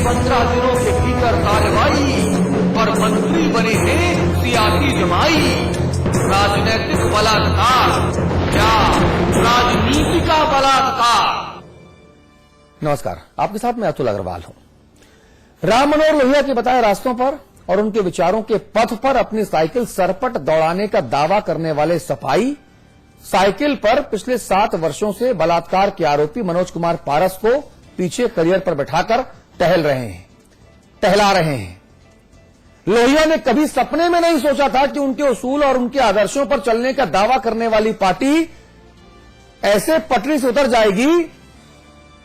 15 दिनों के भीतर कार्रवाई और मंत्री बने हैं सियासी जमाई। राजनीतिक बलात्कार या राजनीति का बलात्कार। नमस्कार, आपके साथ मैं अतुल अग्रवाल हूं। राम मनोहर लोहिया के बताए रास्तों पर और उनके विचारों के पथ पर अपनी साइकिल सरपट दौड़ाने का दावा करने वाले सपाई साइकिल पर पिछले 7 वर्षों से बलात्कार के आरोपी मनोज कुमार पारस को पीछे करियर पर बैठाकर टहला रहे हैं। लोहिया ने कभी सपने में नहीं सोचा था कि उनके उसूल और उनके आदर्शों पर चलने का दावा करने वाली पार्टी ऐसे पटरी से उतर जाएगी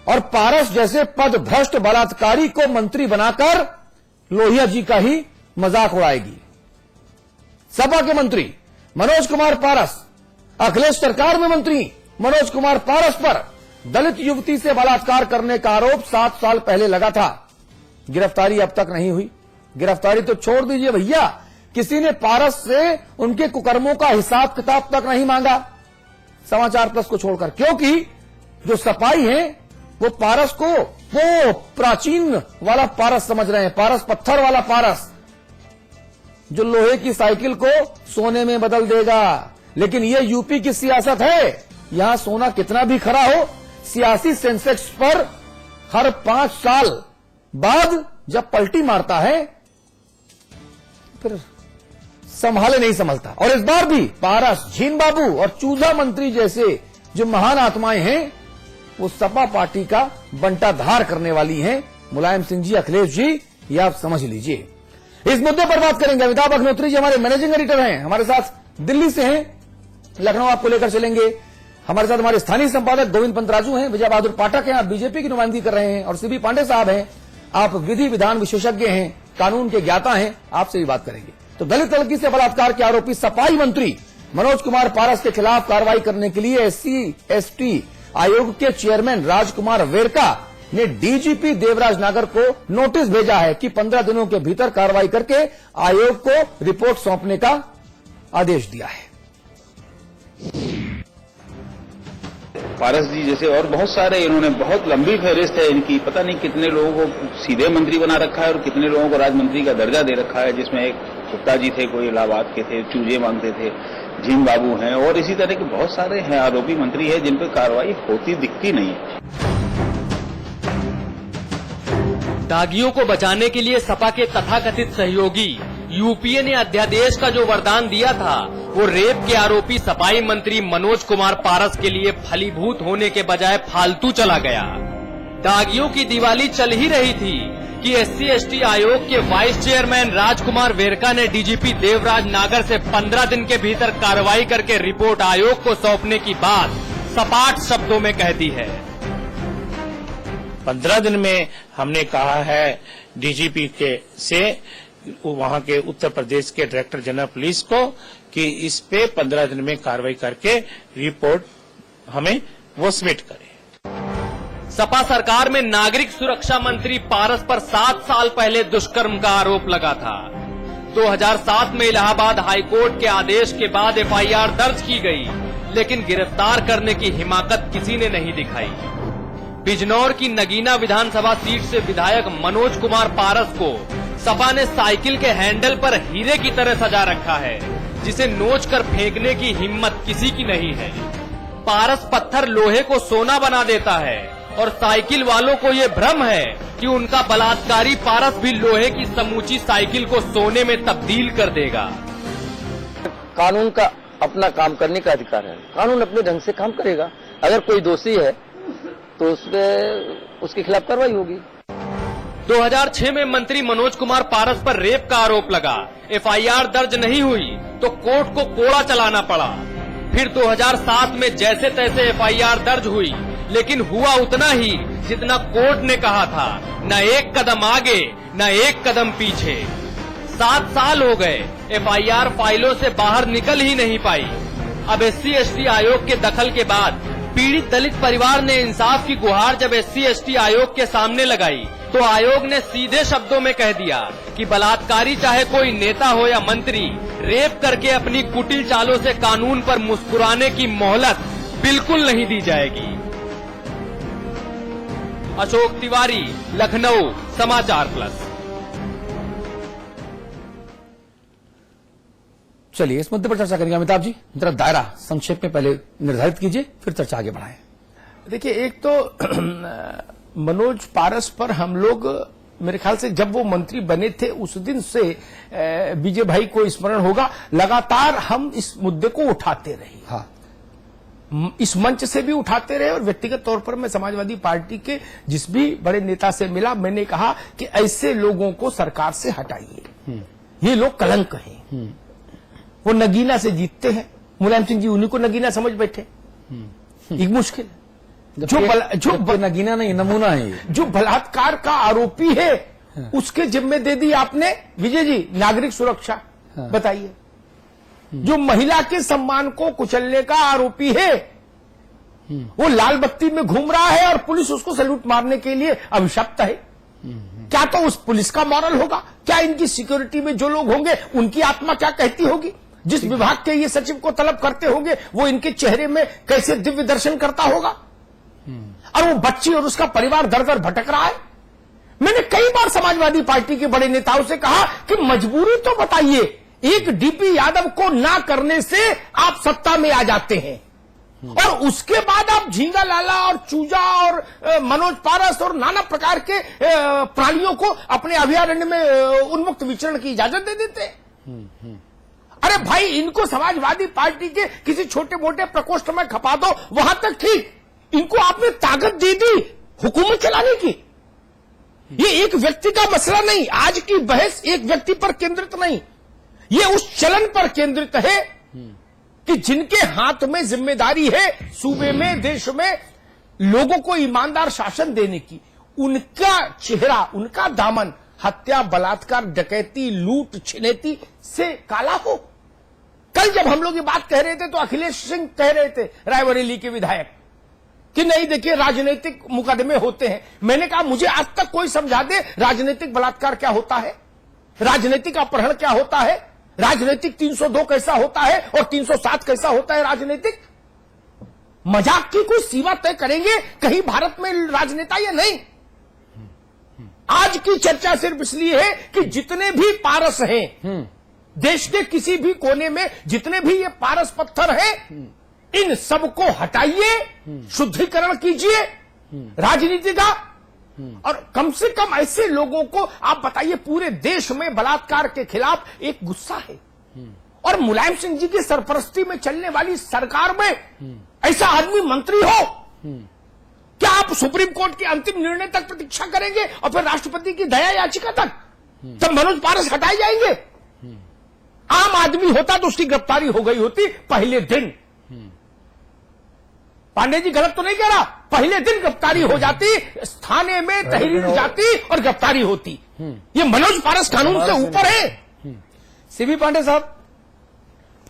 और पारस जैसे पदभ्रष्ट बलात्कारी को मंत्री बनाकर लोहिया जी का ही मजाक उड़ाएगी। सपा के मंत्री मनोज कुमार पारस, अखिलेश सरकार में मंत्री मनोज कुमार पारस पर दलित युवती से बलात्कार करने का आरोप 7 साल पहले लगा था। गिरफ्तारी अब तक नहीं हुई। गिरफ्तारी तो छोड़ दीजिए भैया, किसी ने पारस से उनके कुकर्मों का हिसाब किताब तक नहीं मांगा समाचार प्लस को छोड़कर, क्योंकि जो सपाई हैं वो पारस को वो प्राचीन वाला पारस समझ रहे हैं, पारस पत्थर वाला पारस जो लोहे की साइकिल को सोने में बदल देगा। लेकिन ये यूपी की सियासत है, यहां सोना कितना भी खरा हो, सियासी सेंसेक्स पर हर 5 साल बाद जब पलटी मारता है फिर संभाले नहीं संभलता। और इस बार भी पारस, झीन बाबू और चूजा मंत्री जैसे जो महान आत्माएं हैं वो सपा पार्टी का बंटाधार करने वाली हैं। मुलायम सिंह जी, अखिलेश जी, ये आप समझ लीजिए। इस मुद्दे पर बात करेंगे। अमिताभ अग्निहोत्री जी हमारे मैनेजिंग एडिटर हैं, हमारे साथ दिल्ली से हैं, लखनऊ आपको लेकर चलेंगे। हमारे साथ हमारे स्थानीय संपादक गोविंद पंतराजू हैं, विजय बहादुर पाठक हैं, आप बीजेपी की नुमाइंदगी कर रहे हैं, और सीबी पांडे साहब हैं, आप विधि विधान विशेषज्ञ हैं, कानून के ज्ञाता हैं, आपसे भी बात करेंगे। तो दलित लड़की से बलात्कार के आरोपी सपाई मंत्री मनोज कुमार पारस के खिलाफ कार्रवाई करने के लिए SC/ST आयोग के चेयरमैन राजकुमार वेरका ने डीजीपी देवराज नागर को नोटिस भेजा है कि 15 दिनों के भीतर कार्रवाई करके आयोग को रिपोर्ट सौंपने का आदेश दिया है। पारस जी जैसे और बहुत सारे, इन्होंने बहुत लंबी फहरिस्त है इनकी, पता नहीं कितने लोगों को सीधे मंत्री बना रखा है और कितने लोगों को राजमंत्री का दर्जा दे रखा है, जिसमें एक गुप्ता जी थे, कोई इलाहाबाद के थे, चूजे मांगते थे, झीन बाबू हैं, और इसी तरह के बहुत सारे हैं आरोपी मंत्री हैं जिन पर कार्रवाई होती दिखती नहीं है। दागियों को बचाने के लिए सपा के तथाकथित सहयोगी यूपीए ने अध्यादेश का जो वरदान दिया था वो रेप के आरोपी सपाई मंत्री मनोज कुमार पारस के लिए फलीभूत होने के बजाय फालतू चला गया। दागियों की दिवाली चल ही रही थी कि SC/ST आयोग के वाइस चेयरमैन राजकुमार वेरका ने डीजीपी देवराज नागर से 15 दिन के भीतर कार्रवाई करके रिपोर्ट आयोग को सौंपने की बात सपाट शब्दों में कह दी है। 15 दिन में हमने कहा है डीजीपी के से वहां के उत्तर प्रदेश के डायरेक्टर जनरल पुलिस को कि इस पे 15 दिन में कार्रवाई करके रिपोर्ट हमें वो सबमिट करे। सपा सरकार में नागरिक सुरक्षा मंत्री पारस पर 7 साल पहले दुष्कर्म का आरोप लगा था। 2007 में इलाहाबाद हाईकोर्ट के आदेश के बाद FIR दर्ज की गई, लेकिन गिरफ्तार करने की हिमाकत किसी ने नहीं दिखाई। बिजनौर की नगीना विधानसभा सीट से विधायक मनोज कुमार पारस को सपा ने साइकिल के हैंडल पर हीरे की तरह सजा रखा है, जिसे नोच कर फेंकने की हिम्मत किसी की नहीं है। पारस पत्थर लोहे को सोना बना देता है और साइकिल वालों को ये भ्रम है कि उनका बलात्कारी पारस भी लोहे की समूची साइकिल को सोने में तब्दील कर देगा। कानून का अपना काम करने का अधिकार है, कानून अपने ढंग से काम करेगा। अगर कोई दोषी है तो उसके खिलाफ कार्रवाई होगी। 2006 में मंत्री मनोज कुमार पारस पर रेप का आरोप लगा, FIR दर्ज नहीं हुई तो कोर्ट को कोड़ा चलाना पड़ा। फिर 2007 में जैसे तैसे FIR दर्ज हुई, लेकिन हुआ उतना ही जितना कोर्ट ने कहा था, न एक कदम आगे न एक कदम पीछे। 7 साल हो गए, FIR फाइलों से बाहर निकल ही नहीं पाई। अब SC/ST आयोग के दखल के बाद पीड़ित दलित परिवार ने इंसाफ की गुहार जब SC/ST आयोग के सामने लगाई तो आयोग ने सीधे शब्दों में कह दिया कि बलात्कारी चाहे कोई नेता हो या मंत्री, रेप करके अपनी कुटिल चालों से कानून पर मुस्कुराने की मोहलत बिल्कुल नहीं दी जाएगी। अशोक तिवारी, लखनऊ, समाचार प्लस। चलिए इस मुद्दे पर चर्चा करेंगे। अमिताभ जी, जरा दायरा संक्षेप में पहले निर्धारित कीजिए, फिर चर्चा आगे बढ़ाएं। देखिए, एक तो मनोज पारस पर हम लोग, मेरे ख्याल से जब वो मंत्री बने थे उस दिन से विजय भाई को स्मरण होगा, लगातार हम इस मुद्दे को उठाते रहे। हाँ, इस मंच से भी उठाते रहे और व्यक्तिगत तौर पर मैं समाजवादी पार्टी के जिस भी बड़े नेता से मिला, मैंने कहा कि ऐसे लोगों को सरकार से हटाइए, ये लोग कलंक हैं। वो नगीना से जीतते हैं, मुलायम सिंह जी उन्हीं को नगीना समझ बैठे। एक मुश्किल जो नगीना नहीं, नमूना है ये। जो बलात्कार का आरोपी है उसके जिम्मे दे दी आपने विजय जी नागरिक सुरक्षा। बताइए, जो महिला के सम्मान को कुचलने का आरोपी है वो लाल बत्ती में घूम रहा है और पुलिस उसको सैल्यूट मारने के लिए अभिशप्त है। क्या तो उस पुलिस का मॉरल होगा? क्या इनकी सिक्योरिटी में जो लोग होंगे उनकी आत्मा क्या कहती होगी? जिस विभाग के ये सचिव को तलब करते होंगे वो इनके चेहरे में कैसे दिव्य दर्शन करता होगा? और वो बच्ची और उसका परिवार दर दर भटक रहा है। मैंने कई बार समाजवादी पार्टी के बड़े नेताओं से कहा कि मजबूरी तो बताइए, एक डीपी यादव को ना करने से आप सत्ता में आ जाते हैं और उसके बाद आप झींगा लाला और चूजा और मनोज पारस और नाना प्रकार के प्राणियों को अपने अभयारण्य में उन्मुक्त विचरण की इजाजत दे देते हैं। अरे भाई, इनको समाजवादी पार्टी के किसी छोटे मोटे प्रकोष्ठ में खपा दो, वहां तक ठीक। इनको आपने ताकत दे दी हुकूमत चलाने की। ये एक व्यक्ति का मसला नहीं, आज की बहस एक व्यक्ति पर केंद्रित नहीं, ये उस चलन पर केंद्रित है कि जिनके हाथ में जिम्मेदारी है सूबे में, देश में लोगों को ईमानदार शासन देने की, उनका चेहरा, उनका दामन हत्या, बलात्कार, डकैती, लूट, छिनैती से काला हो। कल जब हम लोग ये बात कह रहे थे तो अखिलेश सिंह कह रहे थे, रायबरेली के विधायक, कि नहीं देखिए राजनीतिक मुकदमे होते हैं। मैंने कहा मुझे आज तक कोई समझा दे राजनीतिक बलात्कार क्या होता है, राजनीतिक अपहरण क्या होता है, राजनीतिक 302 कैसा होता है और 307 कैसा होता है राजनीतिक। मजाक की कोई सीमा तय करेंगे कहीं भारत में राजनेता या नहीं। आज की चर्चा सिर्फ इसलिए है कि जितने भी पारस हैं देश के किसी भी कोने में, जितने भी ये पारस पत्थर हैं, इन सबको हटाइए, शुद्धिकरण कीजिए राजनीति का। और कम से कम ऐसे लोगों को आप बताइए, पूरे देश में बलात्कार के खिलाफ एक गुस्सा है और मुलायम सिंह जी की सरपरस्ती में चलने वाली सरकार में ऐसा आदमी मंत्री हो, क्या आप सुप्रीम कोर्ट के अंतिम निर्णय तक प्रतीक्षा करेंगे और फिर राष्ट्रपति की दया याचिका तक? तब मनोज पारस हटाए जाएंगे? आम आदमी होता तो उसकी गिरफ्तारी हो गई होती पहले दिन। पांडे जी गलत तो नहीं कह रहा, पहले दिन गिरफ्तारी हो जाती, थाने में तहरीर जाती और गिरफ्तारी होती। ये मनोज पारस कानून से ऊपर है। सीबी पांडे साहब,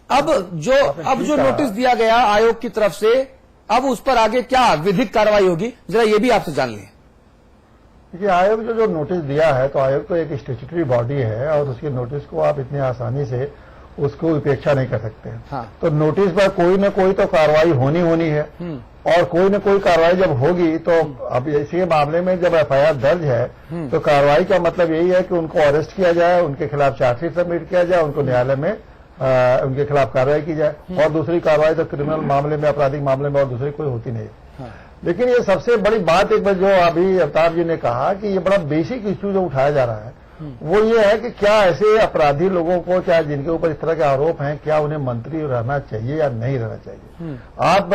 अब जो नोटिस दिया गया आयोग की तरफ से, अब उस पर आगे क्या विधिक कार्रवाई होगी, जरा ये भी आपसे जान लें। देखिए, आयोग जो नोटिस दिया है, तो आयोग तो एक स्टैट्यूटरी बॉडी है और उसके नोटिस को आप इतनी आसानी से उसको उपेक्षा नहीं कर सकते। हाँ। तो नोटिस पर कोई न कोई तो कार्रवाई होनी है और कोई न कोई कार्रवाई जब होगी तो अब इसी मामले में जब एफआईआर दर्ज है तो कार्रवाई का मतलब यही है कि उनको अरेस्ट किया जाए, उनके खिलाफ चार्जशीट सबमिट किया जाए, उनको न्यायालय में उनके खिलाफ कार्रवाई की जाए। और दूसरी कार्रवाई तो क्रिमिनल मामले में, आपराधिक मामले में और दूसरी कोई होती नहीं। हाँ। लेकिन ये सबसे बड़ी बात एक बार जो अभी अवतार जी ने कहा कि ये बड़ा बेसिक इश्यू जो उठाया जा रहा है वो ये है कि क्या ऐसे अपराधी लोगों को, क्या जिनके ऊपर इस तरह के आरोप हैं, क्या उन्हें मंत्री रहना चाहिए या नहीं रहना चाहिए। आप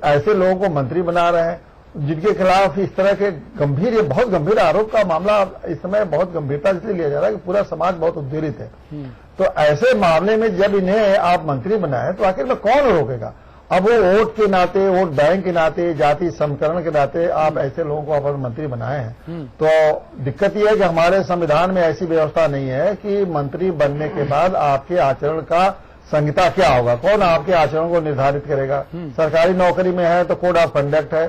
ऐसे लोगों को मंत्री बना रहे हैं जिनके खिलाफ इस तरह के गंभीर, ये बहुत गंभीर आरोप का मामला इस समय बहुत गंभीरता से लिया जा रहा है कि पूरा समाज बहुत उद्वेलित है। तो ऐसे मामले में जब इन्हें आप मंत्री बनाए तो आखिर में कौन रोकेगा? अब वो वोट के नाते, वोट बैंक के नाते, जाति समीकरण के नाते आप ऐसे लोगों को अपन मंत्री बनाए हैं। तो दिक्कत यह है कि हमारे संविधान में ऐसी व्यवस्था नहीं है कि मंत्री बनने के बाद आपके आचरण का संहिता क्या होगा, कौन आपके आचरण को निर्धारित करेगा। सरकारी नौकरी में है तो कोड ऑफ कंडक्ट है,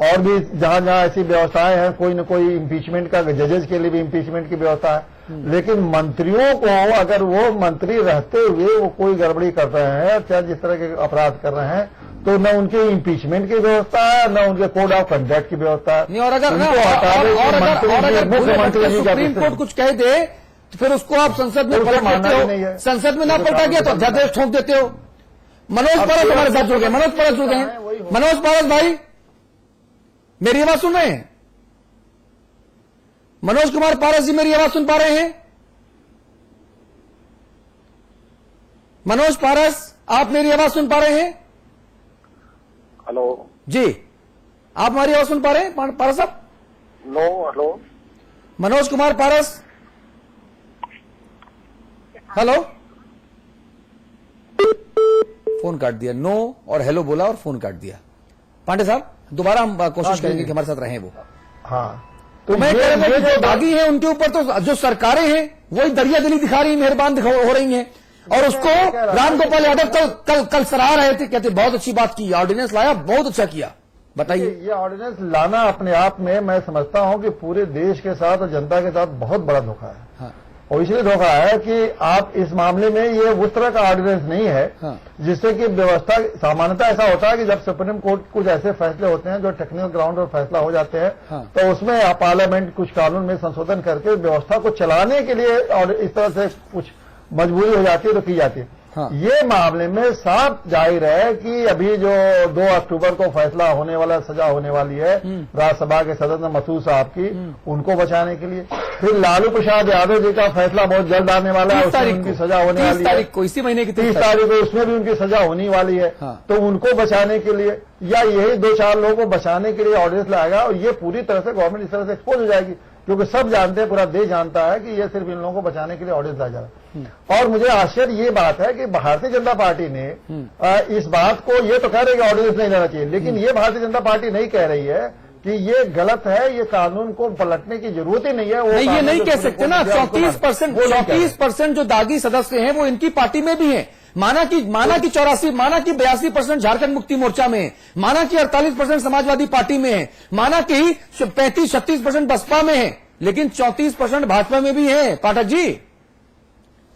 और भी जहां जहां ऐसी व्यवस्थाएं हैं, कोई न कोई इम्पीचमेंट का, जजेस के लिए भी इम्पीचमेंट की व्यवस्था है। लेकिन मंत्रियों को अगर वो मंत्री रहते हुए वो कोई गड़बड़ी कर रहे हैं, चाहे जिस तरह के अपराध कर रहे हैं, तो न उनके इम्पीचमेंट की व्यवस्था है, न उनके कोड ऑफ कंडक्ट की व्यवस्था है। नहीं, और अगर उनको हटा दें कि मुख्यमंत्री मुख्यमंत्री सुप्रीम कोर्ट कुछ कह दे तो फिर उसको आप संसद में तो उसे पलट मानना देते ही नहीं हो। है। संसद में ना पलटा गया तो अध्यादेश ठोक देते हो। मनोज पारस हमारे साथ जुड़ गए। मनोज पारस जुड़ गए हैं। मनोज पारस भाई, मेरी आवाज सुन रहे हैं? मनोज कुमार पारस जी मेरी आवाज सुन पा रहे हैं? मनोज पारस, आप मेरी आवाज सुन पा रहे हैं? हेलो जी, आप हमारी आवाज सुन पा रहे हैं पारस साहब? No hello Manoj Kumar Paras, hello. Phone काट दिया। नो और हेलो बोला और फोन काट दिया। पांडे साहब, दोबारा हम कोशिश करेंगे कि हमारे साथ रहें वो। हाँ, तो मैं कह रहा था जो दागी हैं उनके ऊपर तो जो सरकारें हैं वही दरिया दिली दिखा रही, मेहरबान हो रही हैं। और उसको राम गोपाल यादव कल सराह रहे थे, कहते बहुत अच्छी बात की, ऑर्डिनेंस लाया, बहुत अच्छा किया। बताइए। ये ऑर्डिनेंस लाना अपने आप में मैं समझता हूं कि पूरे देश के साथ और जनता के साथ बहुत बड़ा धोखा है। हाँ। और इसलिए धोखा है कि आप इस मामले में ये उस तरह का ऑर्डिनेंस नहीं है। हाँ। जिससे कि व्यवस्था सामान्यतः ऐसा होता है कि जब सुप्रीम कोर्ट कुछ ऐसे फैसले होते हैं जो टेक्निकल ग्राउंड पर फैसला हो जाते हैं। हाँ। तो उसमें पार्लियामेंट कुछ कानून में संशोधन करके व्यवस्था को चलाने के लिए और इस तरह से कुछ मजबूरी हो जाती है तो की जाती है। हाँ। ये मामले में साफ जाहिर है कि अभी जो 2 अक्टूबर को फैसला होने वाला, सजा होने वाली है राज्यसभा के सदस्य मसूद साहब की, उनको बचाने के लिए, फिर लालू प्रसाद यादव जी का फैसला बहुत जल्द आने वाला है, उसमें उनकी सजा होने वाली है 30 तारीख को, इसी महीने की 30 तारीख को, उसमें भी उनकी सजा होने वाली है। हाँ। तो उनको बचाने के लिए या यही 2-4 लोगों को बचाने के लिए ऑर्डिनेंस लाएगा और ये पूरी तरह से गवर्नमेंट इस तरह से एक्सपोज हो जाएगी, क्योंकि सब जानते हैं, पूरा देश जानता है कि ये सिर्फ इन लोगों को बचाने के लिए ऑर्डिनेंस लाया जा रहा है। और मुझे आश्चर्य ये बात है कि भारतीय जनता पार्टी ने इस बात को, ये तो कह रही है ऑर्डिनेंस नहीं लेना चाहिए, लेकिन ये भारतीय जनता पार्टी नहीं कह रही है कि ये गलत है, ये कानून को पलटने की जरूरत ही नहीं है। वो नहीं, ये नहीं जो कह सकते ना। 34% जो दागी सदस्य हैं वो इनकी पार्टी में भी हैं। माना कि 84, माना कि 82% झारखंड मुक्ति मोर्चा में है, माना कि 48% समाजवादी पार्टी में है, माना कि 35-36% बसपा में है, लेकिन 34% भाजपा में भी है। पाठक जी,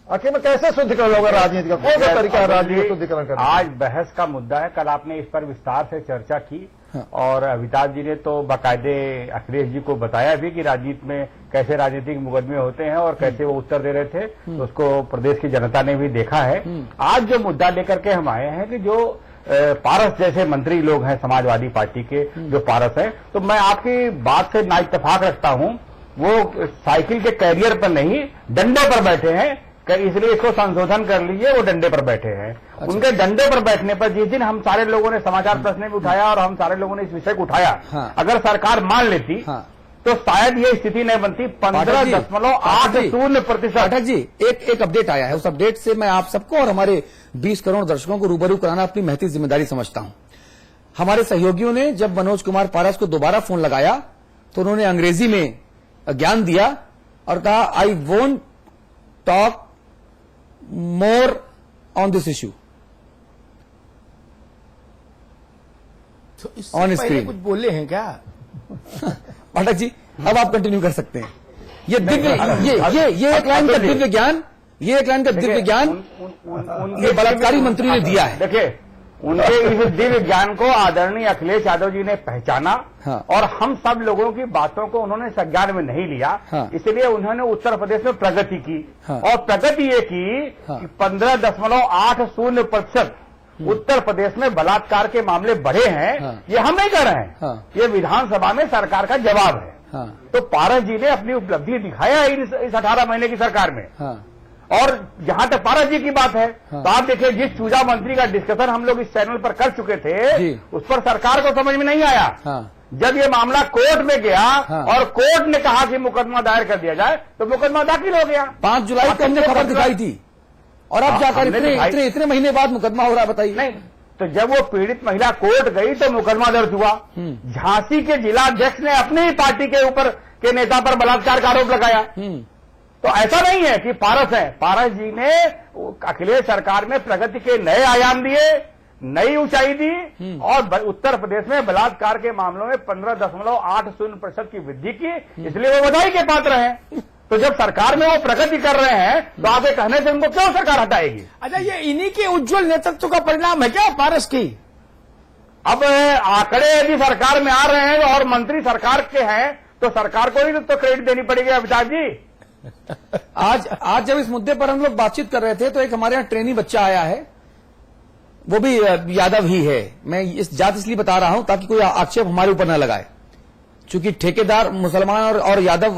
आखिर में कैसे शुद्धिकरण होगा राजनीति का? कौन सा तरीका है राजनीति शुद्धिकरण करने का? आज बहस का मुद्दा है। कल आपने इस पर विस्तार से चर्चा की और अमिताभ जी ने तो बाकायदे अखिलेश जी को बताया भी कि राजनीति में कैसे राजनीतिक मुकदमे होते हैं और कैसे वो उत्तर दे रहे थे, तो उसको प्रदेश की जनता ने भी देखा है। आज जो मुद्दा लेकर के हम आए हैं कि जो पारस जैसे मंत्री लोग हैं समाजवादी पार्टी के, जो पारस हैं, तो मैं आपकी बात से ना इत्तेफाक रखता हूं। वो साइकिल के कैरियर पर नहीं, डंडे पर बैठे हैं, इसलिए इसको संशोधन कर लीजिए। वो डंडे पर बैठे हैं। अच्छा। उनके डंडे पर बैठने पर जिस दिन हम सारे लोगों ने समाचार प्रश्न में उठाया और हम सारे लोगों ने इस विषय को उठाया, हाँ। अगर सरकार मान लेती हाँ। तो शायद ये स्थिति नहीं बनती। 15.80% पाठक जी, एक अपडेट आया है। उस अपडेट से मैं आप सबको और हमारे 20 करोड़ दर्शकों को रूबरू कराना अपनी महती जिम्मेदारी समझता हूं। हमारे सहयोगियों ने जब मनोज कुमार पारस को दोबारा फोन लगाया तो उन्होंने अंग्रेजी में ज्ञान दिया और कहा, I won't talk more on this issue on screen. कुछ बोले हैं क्या? पाठक जी, अब आप कंटिन्यू कर सकते हैं। ये दिव्य, ये एक लाइन का दिव्य ज्ञान, ये एक लाइन का दिव्य ज्ञान ये बलात्कारी मंत्री ने दिया है। देखिए, उनके इस दिव्य ज्ञान को आदरणीय अखिलेश यादव जी ने पहचाना। हाँ। और हम सब लोगों की बातों को उन्होंने संज्ञान में नहीं लिया। हाँ। इसलिए उन्होंने उत्तर प्रदेश में प्रगति की। हाँ। और प्रगति ये की कि 15.80% उत्तर प्रदेश में बलात्कार के मामले बढ़े हैं। हाँ। ये हम नहीं कर रहे हैं। हाँ। ये विधानसभा में सरकार का जवाब है। हाँ। तो पारस जी ने अपनी उपलब्धि दिखाया इस 18 महीने की सरकार में। हाँ। और जहां तक पारस जी की बात है, हाँ। तो आप देखिए, जिस चूजा मंत्री का डिस्कशन हम लोग इस चैनल पर कर चुके थे, उस पर सरकार को समझ में नहीं आया। हाँ। जब ये मामला कोर्ट में गया। हाँ। और कोर्ट ने कहा कि मुकदमा दायर कर दिया जाए, तो मुकदमा दाखिल हो गया। 5 जुलाई को हमने खबर दिखाई थी और अब जाकर इतने महीने बाद मुकदमा हो रहा है। बताइए। नहीं, तो जब वो पीड़ित महिला कोर्ट गई तो मुकदमा दर्ज हुआ। झांसी के जिलाध्यक्ष ने अपनी ही पार्टी के ऊपर के नेता पर बलात्कार का आरोप लगाया। तो ऐसा नहीं है कि पारस है। पारस जी ने अखिलेश सरकार में प्रगति के नए आयाम दिए, नई ऊंचाई दी और उत्तर प्रदेश में बलात्कार के मामलों में 15.80% की वृद्धि की। इसलिए वो बधाई के पात्र हैं। तो जब सरकार में वो प्रगति कर रहे हैं तो आगे कहने से उनको क्यों सरकार हटाएगी? अच्छा, ये इन्हीं के उज्जवल नेतृत्व का परिणाम है क्या पारस की? अब आंकड़े यदि सरकार में आ रहे हैं और मंत्री सरकार के हैं तो सरकार को ही तो क्रेडिट देनी पड़ेगी अमिताभ जी। आज जब इस मुद्दे पर हम लोग बातचीत कर रहे थे तो एक हमारे यहाँ ट्रेनी बच्चा आया है, वो भी यादव ही है। मैं इस जात इसलिए बता रहा हूं ताकि कोई आक्षेप हमारे ऊपर न लगाए, क्योंकि ठेकेदार मुसलमान और यादव